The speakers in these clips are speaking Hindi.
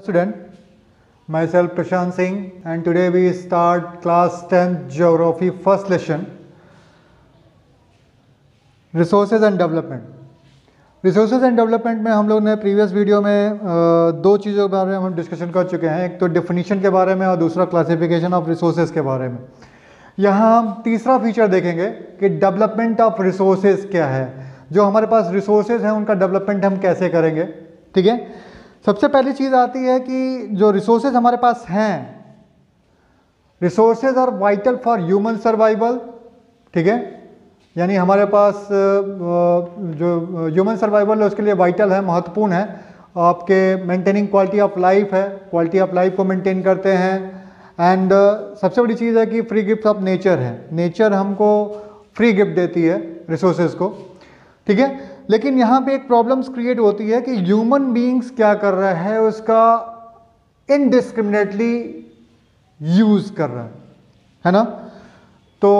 Student, myself Prashant Singh, and today we start class 10th geography first lesson, resources and development. Resources and development में हम लोग ने प्रीवियस वीडियो में दो चीज़ों के बारे में हम डिस्कशन कर चुके हैं, एक तो डेफिनेशन के बारे में और दूसरा क्लासिफिकेशन ऑफ रिसोर्सेज के बारे में। यहाँ हम तीसरा फीचर देखेंगे कि डेवलपमेंट ऑफ रिसोर्सेज क्या है, जो हमारे पास रिसोर्सेज हैं उनका डेवलपमेंट हम कैसे करेंगे। ठीक है, सबसे पहली चीज़ आती है कि जो रिसोर्सेज हमारे पास हैं, resources are vital for human survival. ठीक है, यानी हमारे पास जो ह्यूमन सर्वाइवल है उसके लिए वाइटल है, महत्वपूर्ण है। आपके मेंटेनिंग क्वालिटी ऑफ लाइफ है, क्वालिटी ऑफ लाइफ को मेंटेन करते हैं। एंड सबसे बड़ी चीज़ है कि फ्री गिफ्ट ऑफ नेचर है, नेचर हमको फ्री गिफ्ट देती है रिसोर्सेज को। ठीक है, लेकिन यहाँ पे एक प्रॉब्लम्स क्रिएट होती है कि ह्यूमन बीइंग्स क्या कर रहा है, उसका इनडिस्क्रिमिनेटली यूज़ कर रहा है ना। तो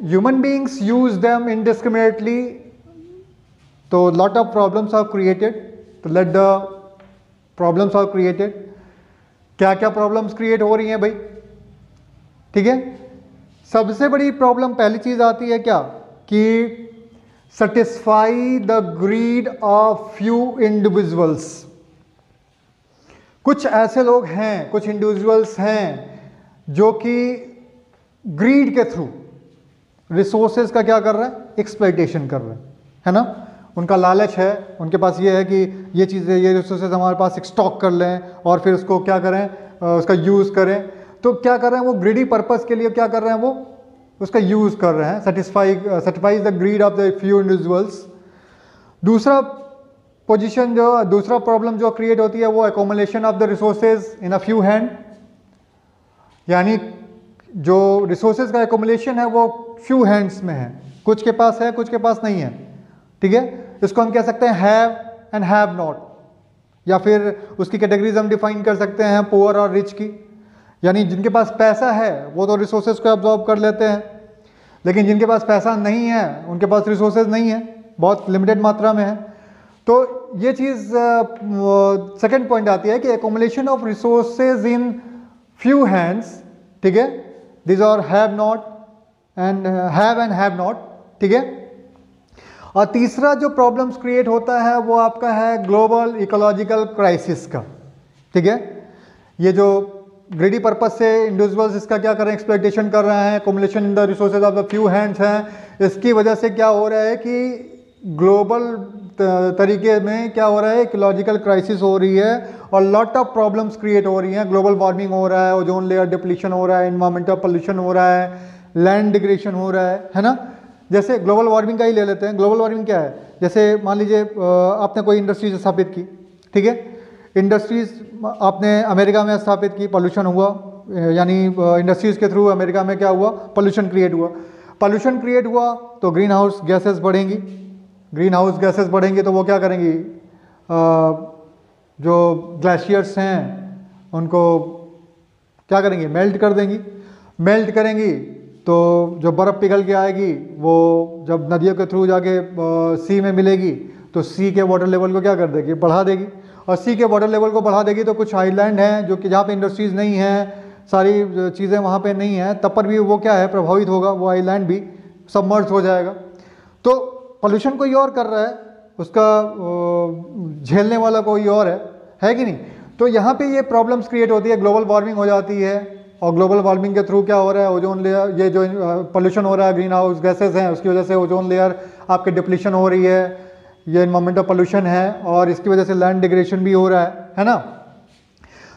human beings use them indiscriminately, तो lot of problems are created. तो let the problems are created. क्या क्या प्रॉब्लम्स क्रिएट हो रही हैं भाई? ठीक है, सबसे बड़ी प्रॉब्लम पहली चीज आती है क्या कि satisfy the greed of few individuals. कुछ ऐसे लोग हैं, कुछ इंडिविजुअल्स हैं जो कि ग्रीड के थ्रू रिसोर्सेज का क्या कर रहा है, एक्सप्लॉयटेशन कर रहा है ना। उनका लालच है, उनके पास ये है कि ये चीज़ें, ये रिसोर्सेज हमारे पास स्टॉक कर लें और फिर उसको क्या करें, उसका यूज़ करें। तो क्या कर रहे हैं वो, ग्रीडी पर्पस के लिए क्या कर रहे हैं, वो उसका यूज़ कर रहे हैं, satisfies the greed of the few individuals. दूसरा पोजीशन जो, दूसरा प्रॉब्लम जो क्रिएट होती है वो accumulation of the resources in a few hand, यानी जो रिसोर्सेज का एकोमोलेशन है वो फ्यू हैंड्स में है, कुछ के पास है कुछ के पास नहीं है। ठीक है, इसको हम कह सकते हैं हैव एंड हैव नॉट, या फिर उसकी कैटेगरीज हम डिफाइन कर सकते हैं पुअर और रिच की। यानी जिनके पास पैसा है वो तो रिसोर्सेज को एब्जॉर्ब कर लेते हैं, लेकिन जिनके पास पैसा नहीं है उनके पास रिसोर्सेज नहीं है, बहुत लिमिटेड मात्रा में है। तो ये चीज़ सेकेंड पॉइंट आती है कि accumulation of resources in few hands. ठीक है, these are have not and have and have not। ठीक है, और तीसरा जो प्रॉब्लम्स क्रिएट होता है वो आपका है ग्लोबल इकोलॉजिकल क्राइसिस का। ठीक है, ये जो ग्रीडी पर्पस से इंडिविजुअल्स इसका क्या कर रहे हैं, एक्सप्लॉयटेशन कर रहे हैं, accumulation in the resources of the few hands हैं। इसकी वजह से क्या हो रहा है कि ग्लोबल तरीके में क्या हो रहा है, इकोलॉजिकल क्राइसिस हो रही है और लॉट ऑफ प्रॉब्लम्स क्रिएट हो रही हैं। ग्लोबल वार्मिंग हो रहा है, ओजोन लेयर डिप्लीशन हो रहा है, एनवायरमेंटल पोल्यूशन हो रहा है, लैंड डिग्रेडेशन हो रहा है ना। जैसे ग्लोबल वार्मिंग का ही ले लेते हैं। ग्लोबल वार्मिंग क्या है, जैसे मान लीजिए आपने कोई इंडस्ट्रीज स्थापित की। ठीक है, इंडस्ट्रीज आपने अमेरिका में स्थापित की, पोल्यूशन हुआ, यानी इंडस्ट्रीज के थ्रू अमेरिका में क्या हुआ, पोल्यूशन क्रिएट हुआ। पोल्यूशन क्रिएट हुआ तो ग्रीन हाउस गैसेस बढ़ेंगी, ग्रीन हाउस गैसेस बढ़ेंगी तो वो क्या करेंगी, जो ग्लेशियर्स हैं उनको क्या करेंगी, मेल्ट कर देंगी। मेल्ट करेंगी तो जो बर्फ़ पिघल के आएगी वो जब नदियों के थ्रू जाके सी में मिलेगी तो सी के वाटर लेवल को क्या कर देगी, बढ़ा देगी। और सी के वाटर लेवल को बढ़ा देगी तो कुछ आइलैंड हैं जो कि जहाँ पे इंडस्ट्रीज़ नहीं हैं, सारी चीज़ें वहाँ पे नहीं हैं, तब पर भी वो क्या है, प्रभावित होगा, वो आइलैंड भी सबमर्ज हो जाएगा। तो पोल्यूशन कोई और कर रहा है, उसका झेलने वाला कोई और है कि नहीं। तो यहाँ पे ये प्रॉब्लम्स क्रिएट होती है, ग्लोबल वार्मिंग हो जाती है। और ग्लोबल वार्मिंग के थ्रू क्या हो रहा है, ओजोन लेयर, ये जो पोल्यूशन हो रहा है, ग्रीन हाउस गैसेस हैं, उसकी वजह से ओजोन लेयर आपके डिप्लीशन हो रही है, ये एनवायरमेंटल पोल्यूशन है, और इसकी वजह से लैंड डिग्रेडेशन भी हो रहा है ना।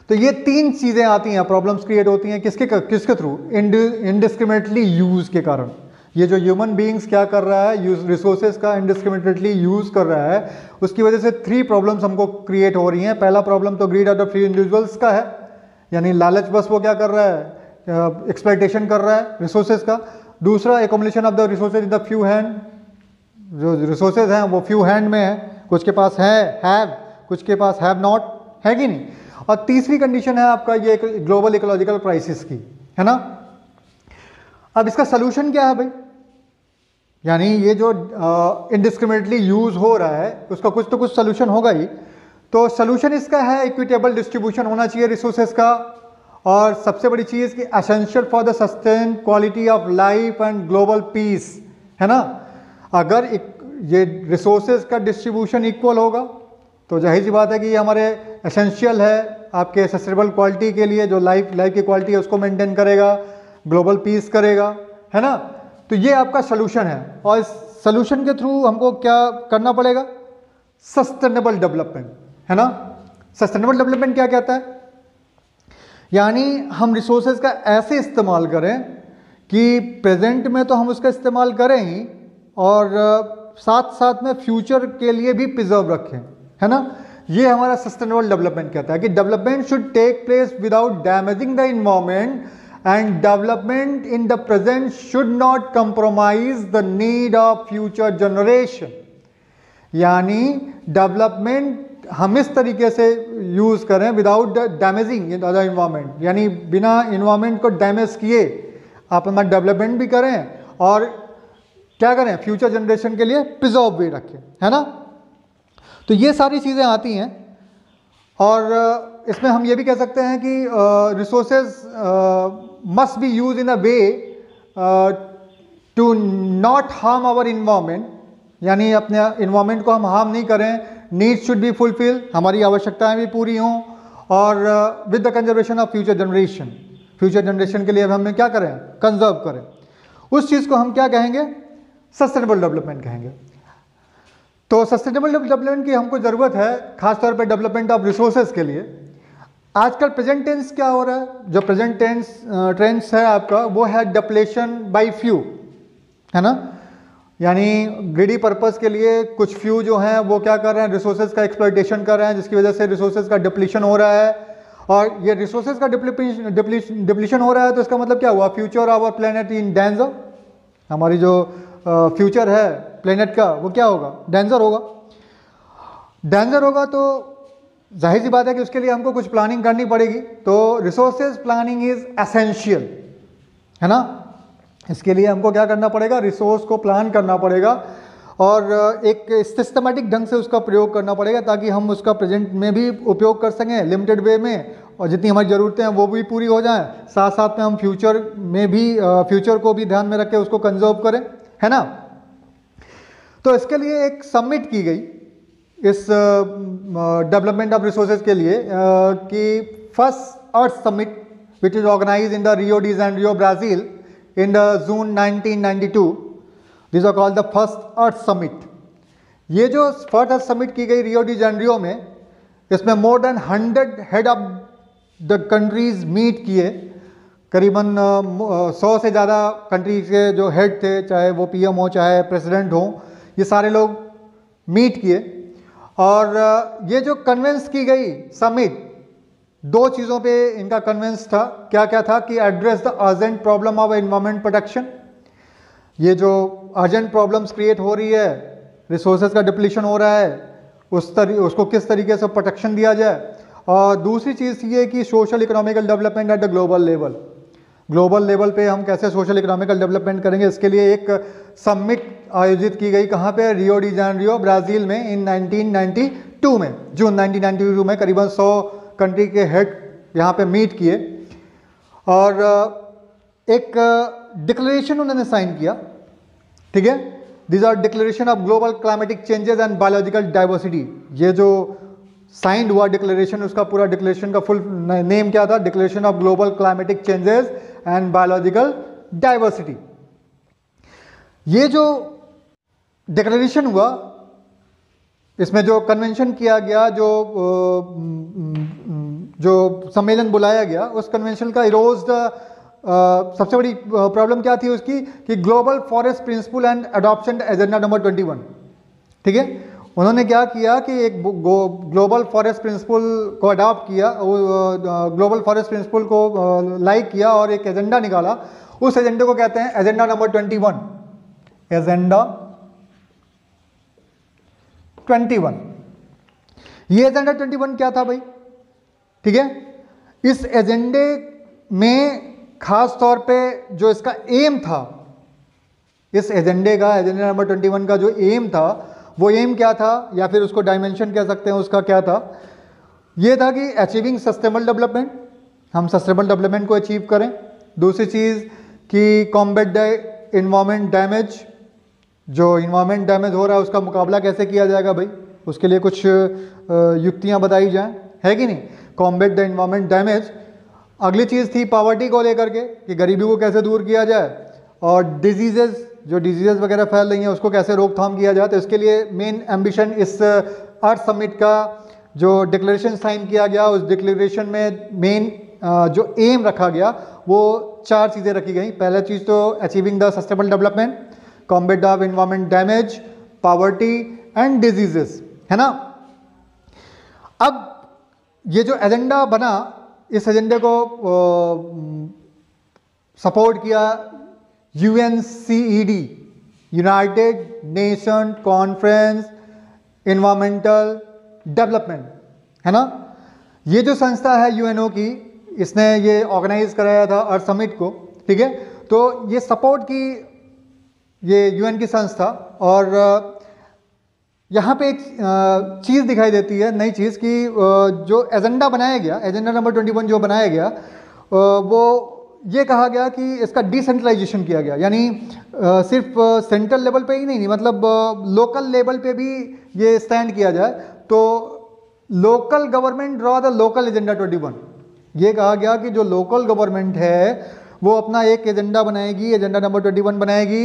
तो ये तीन चीज़ें आती हैं, प्रॉब्लम्स क्रिएट होती हैं किसके थ्रू, इनडिस्क्रिमिनेटली यूज़ के कारण। ये जो ह्यूमन बीइंग्स क्या कर रहा है, रिसोर्सेज का इनडिस्क्रिमिनेटली यूज़ कर रहा है, उसकी वजह से थ्री प्रॉब्लम्स हमको क्रिएट हो रही हैं। पहला प्रॉब्लम तो greed of the few individuals का है, यानी लालच बस वो क्या कर रहा है, एक्सप्लॉयटेशन कर रहा है रिसोर्सेज का। दूसरा accumulation of the resources in the few hand, जो रिसोर्सेज हैं वो फ्यू हैंड में है, कुछ के पास है हैव, कुछ के पास हैव नॉट, है कि नहीं। और तीसरी कंडीशन है आपका ये ग्लोबल इकोलॉजिकल क्राइसिस की, है ना। अब इसका सोल्यूशन क्या है भाई, यानी ये जो इनडिस्क्रिमिनेटली यूज हो रहा है उसका कुछ तो कुछ सोल्यूशन होगा ही। तो सोल्यूशन इसका है इक्विटेबल डिस्ट्रीब्यूशन होना चाहिए रिसोर्सेज का, और सबसे बड़ी चीज़ कि essential for the sustain quality of life and global piece, है ना। अगर ये रिसोर्सेज का डिस्ट्रीब्यूशन इक्वल होगा तो जाहिर सी बात है कि ये हमारे एसेंशियल है आपके सस्टेनेबल क्वालिटी के लिए, जो लाइफ की क्वालिटी है उसको मेंटेन करेगा, ग्लोबल पीस करेगा, है ना। तो ये आपका सोल्यूशन है, और इस सोल्यूशन के थ्रू हमको क्या करना पड़ेगा, सस्टेनेबल डेवलपमेंट, है ना। सस्टेनेबल डेवलपमेंट क्या कहता है, यानी हम रिसोर्सेज का ऐसे इस्तेमाल करें कि प्रेजेंट में तो हम उसका इस्तेमाल करें ही, और साथ साथ में फ्यूचर के लिए भी प्रिजर्व रखें, है ना। ये हमारा सस्टेनेबल डेवलपमेंट कहता है कि development should take place without damaging the environment, and development in the present should not compromise the need of future generation. यानी डेवलपमेंट हम इस तरीके से यूज करें विदाउट डैमेजिंग द इन्वायरमेंट, यानी बिना इन्वायरमेंट को डैमेज किए आप हमारा डेवलपमेंट भी करें और क्या करें, फ्यूचर जनरेशन के लिए प्रिजर्व भी रखें, है ना। तो ये सारी चीज़ें आती हैं, और इसमें हम ये भी कह सकते हैं कि resources must be use in a way to not harm our environment, यानी अपने इन्वायरमेंट को हम हार्म नहीं करें, नीड्स शुड बी फुलफिल, हमारी आवश्यकताएं भी पूरी हों, और with the conservation of future generation, future generation के लिए हमें क्या करें, कंजर्व करें। उस चीज़ को हम क्या कहेंगे, सस्टेनेबल डेवलपमेंट कहेंगे। तो सस्टेनेबल डेवलपमेंट की हमको ज़रूरत है खासतौर पे डेवलपमेंट ऑफ रिसोर्सेज के लिए। आजकल प्रेजेंट टेंस क्या हो रहा है, जो प्रेजेंट टेंस ट्रेंड्स है आपका, वो है डिप्लेशन बाय फ्यू, है ना। यानी ग्रीडी पर्पस के लिए कुछ फ्यू जो हैं वो क्या कर रहे हैं, रिसोर्सेज का एक्सप्लॉयटेशन कर रहे हैं, जिसकी वजह से रिसोर्सेज का डिप्लीशन हो रहा है। और ये रिसोर्सेज का डिप्लीशन हो रहा है तो इसका मतलब क्या हुआ, future of our planet in danger, हमारी जो फ्यूचर है प्लेनेट का वो क्या होगा, डेंजर होगा। डेंजर होगा तो जाहिर सी बात है कि उसके लिए हमको कुछ प्लानिंग करनी पड़ेगी। तो रिसोर्सेज प्लानिंग इज एसेंशियल, है ना। इसके लिए हमको क्या करना पड़ेगा, रिसोर्स को प्लान करना पड़ेगा और एक सिस्टमेटिक ढंग से उसका प्रयोग करना पड़ेगा, ताकि हम उसका प्रेजेंट में भी उपयोग कर सकें लिमिटेड वे में, और जितनी हमारी ज़रूरतें हैं वो भी पूरी हो जाएं, साथ साथ में हम फ्यूचर में भी फ्यूचर को भी ध्यान में रख के उसको कंजर्व करें, है ना। तो इसके लिए एक सबमिट की गई इस डेवलपमेंट ऑफ रिसोर्सेज के लिए कि first earth summit which is organise in the Rio de Janeiro Brazil in the June 1992, these are called the first Earth Summit। ये जो फर्स्ट अर्थ समिट की गई रियो डी जेनेरियो में, इसमें more than 100 head of the countries meet किए, करीबन 100 से ज़्यादा कंट्रीज के जो हेड थे, चाहे वो पीएम हो चाहे प्रेसिडेंट हो, ये सारे लोग मीट किए। और ये जो कन्वेंस की गई समिट, दो चीज़ों पे इनका कन्वेंस था। क्या क्या था कि address the urgent problem of environment protection, ये जो अर्जेंट प्रॉब्लम्स क्रिएट हो रही है, रिसोर्सेज का डिप्लीशन हो रहा है, उसको किस तरीके से प्रोटेक्शन दिया जाए। और दूसरी चीज़ ये कि social economical development at the global level, global level पे हम कैसे सोशल इकोनॉमिकल डेवलपमेंट करेंगे, इसके लिए एक समिट आयोजित की गई। कहाँ पे, रियो डी जेनेरियो ब्राज़ील में इन 1992 में, जून 1992 में करीबन 100 कंट्री के हेड यहाँ पे मीट किए और एक डिक्लेरेशन उन्होंने साइन किया, ठीक है। These are declaration of global climatic changes and biological diversity. ये जो साइंड हुआ डिक्लेरेशन, उसका पूरा डिक्लेरेशन का फुल नेम क्या था, declaration of global climatic changes and biological diversity. ये जो डिक्लेरेशन हुआ, इसमें जो कन्वेंशन किया गया, जो सम्मेलन बुलाया गया, उस कन्वेंशन का इरोज सबसे बड़ी प्रॉब्लम क्या थी उसकी, कि global forest principle and adoption agenda number 21, ठीक है। उन्होंने क्या किया कि एक ग्लोबल फॉरेस्ट प्रिंसिपल को अडॉप्ट किया, ग्लोबल फॉरेस्ट प्रिंसिपल को लाइक किया और एक एजेंडा निकाला। उस एजेंडे को कहते हैं एजेंडा नंबर 21, एजेंडा 21। ये एजेंडा 21 क्या था भाई, ठीक है। इस एजेंडे में खास तौर पे जो इसका एम था, इस एजेंडे का, एजेंडा नंबर 21 का जो एम था, वो एम क्या था, या फिर उसको डायमेंशन कह सकते हैं, उसका क्या था ये था कि अचीविंग सस्टेनेबल डेवलपमेंट, हम सस्टेनेबल डेवलपमेंट को अचीव करें। दूसरी चीज़ कि कॉम्बैट द इन्वायरमेंट डैमेज, जो इन्वायरमेंट डैमेज हो रहा है उसका मुकाबला कैसे किया जाएगा भाई, उसके लिए कुछ युक्तियां बताई जाएं, है कि नहीं। Combat the environment damage. अगली चीज़ थी पावर्टी को लेकर के कि गरीबी को कैसे दूर किया जाए, और डिजीजेस, जो डिजीजेस वगैरह फैल रही हैं उसको कैसे रोकथाम किया जाए। तो इसके लिए मेन एम्बिशन इस अर्थ समिट का जो डिक्लेरेशन साइन किया गया, उस डिक्लेरेशन में मेन जो एम रखा गया वो 4 चीज़ें रखी गई। पहला चीज़ तो achieving the sustainable development, combat the environment damage, poverty and diseases, है ना। अब ये जो एजेंडा बना, इस एजेंडे को सपोर्ट किया UNCED, United nation conference environmental development, है ना। ये जो संस्था है UNO की, इसने ये ऑर्गेनाइज कराया था अर्थ समिट को, ठीक है। तो ये सपोर्ट की ये UN की संस्था, और यहाँ पे एक चीज़ दिखाई देती है, नई चीज़ कि जो एजेंडा बनाया गया, एजेंडा नंबर 21 जो बनाया गया, वो ये कहा गया कि इसका डिसेंट्रलाइजेशन किया गया, यानी सिर्फ सेंट्रल लेवल पे ही नहीं, मतलब लोकल लेवल पे भी ये स्टैंड किया जाए। तो local government draw the local agenda 21, ये कहा गया कि जो लोकल गवर्नमेंट है वो अपना एक एजेंडा बनाएगी, एजेंडा नंबर 21 बनाएगी,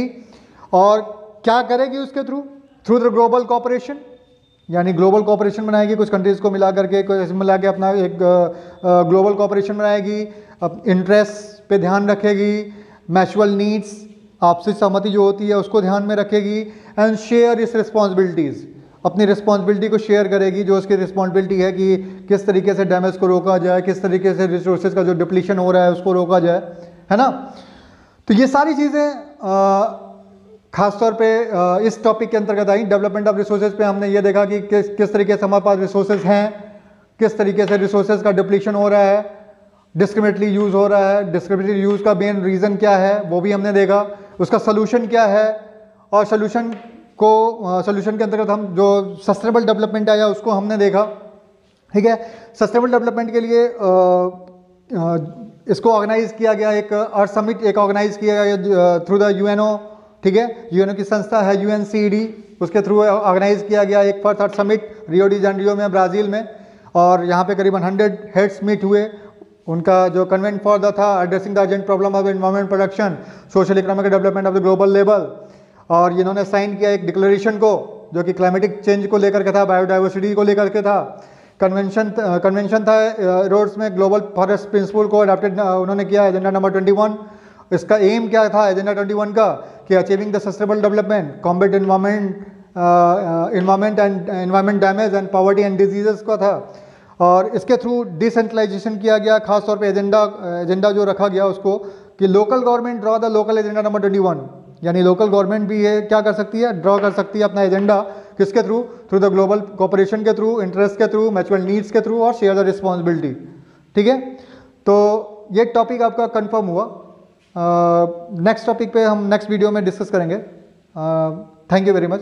और क्या करेगी उसके थ्रू द ग्लोबल कोऑपरेशन, यानी ग्लोबल कोऑपरेशन बनाएगी, कुछ कंट्रीज़ को मिला करके, कुछ मिला के अपना एक ग्लोबल कोऑपरेशन बनाएगी, इंटरेस्ट पे ध्यान रखेगी, म्यूचुअल नीड्स, आपसी सहमति जो होती है उसको ध्यान में रखेगी, एंड शेयर इस रिस्पॉन्सिबिलिटीज़, अपनी रिस्पॉन्सिबिलिटी को शेयर करेगी, जो उसकी रिस्पॉन्सिबिलिटी है कि किस तरीके से डैमेज को रोका जाए, किस तरीके से रिसोर्सेज का जो डिप्लीशन हो रहा है उसको रोका जाए, है ना। तो ये सारी चीज़ें खासतौर पे इस टॉपिक के अंतर्गत आई। डेवलपमेंट ऑफ रिसोर्सेज पे हमने ये देखा कि किस तरीके से हमारे पास रिसोर्सेज हैं, किस तरीके से रिसोर्सेज का डिप्लीशन हो रहा है, डिस्क्रिमिनेटली यूज़ हो रहा है, डिस्क्रिमिनेटली यूज़ का मेन रीज़न क्या है वो भी हमने देखा, उसका सोल्यूशन क्या है, और सोल्यूशन के अंतर्गत हम जो सस्टेनेबल डेवलपमेंट आया उसको हमने देखा, ठीक है। सस्टेनेबल डेवलपमेंट के लिए इसको ऑर्गेनाइज किया गया, एक अर्थ समिट एक ऑर्गेनाइज किया गया थ्रू द UNO, ठीक है। UNO की संस्था है UNCED, उसके थ्रू ऑर्गेनाइज किया गया एक फर्स्ट अर्थ समिट रियो डी जेनेरियो में, ब्राज़ील में, और यहाँ पे करीबन 100 हेड्स मीट हुए। उनका जो कन्वेंट फॉर द था addressing the urgent problem of environment production, social economic development of the global level, और इन्होंने साइन किया एक डिक्लेरेशन को जो कि क्लाइमेटिक चेंज को लेकर के था, बायोडाइवर्सिटी को लेकर के था। कन्वेंशन था रोड्स में ग्लोबल फॉरेस्ट प्रिंसिपल को अडॉप्टेड उन्होंने किया, एजेंडा नंबर 21। इसका एम क्या था एजेंडा 21 का, कि achieving the sustainable development, combat environment and environment damage and poverty and diseases का था। और इसके थ्रू डिसेंट्रलाइजेशन किया गया, खासतौर पे एजेंडा जो रखा गया उसको कि local government draw the local agenda number 21, यानी लोकल गवर्नमेंट भी ये क्या कर सकती है, ड्रॉ कर सकती है अपना एजेंडा, किसके थ्रू द ग्लोबल कोऑपरेशन के थ्रू, इंटरेस्ट के थ्रू, म्यूचुअल नीड्स के थ्रू, और शेयर द रिस्पॉन्सिबिलिटी, ठीक है। तो ये टॉपिक आपका कंफर्म हुआ। नेक्स्ट टॉपिक पे हम नेक्स्ट वीडियो में डिस्कस करेंगे। Thank you very much.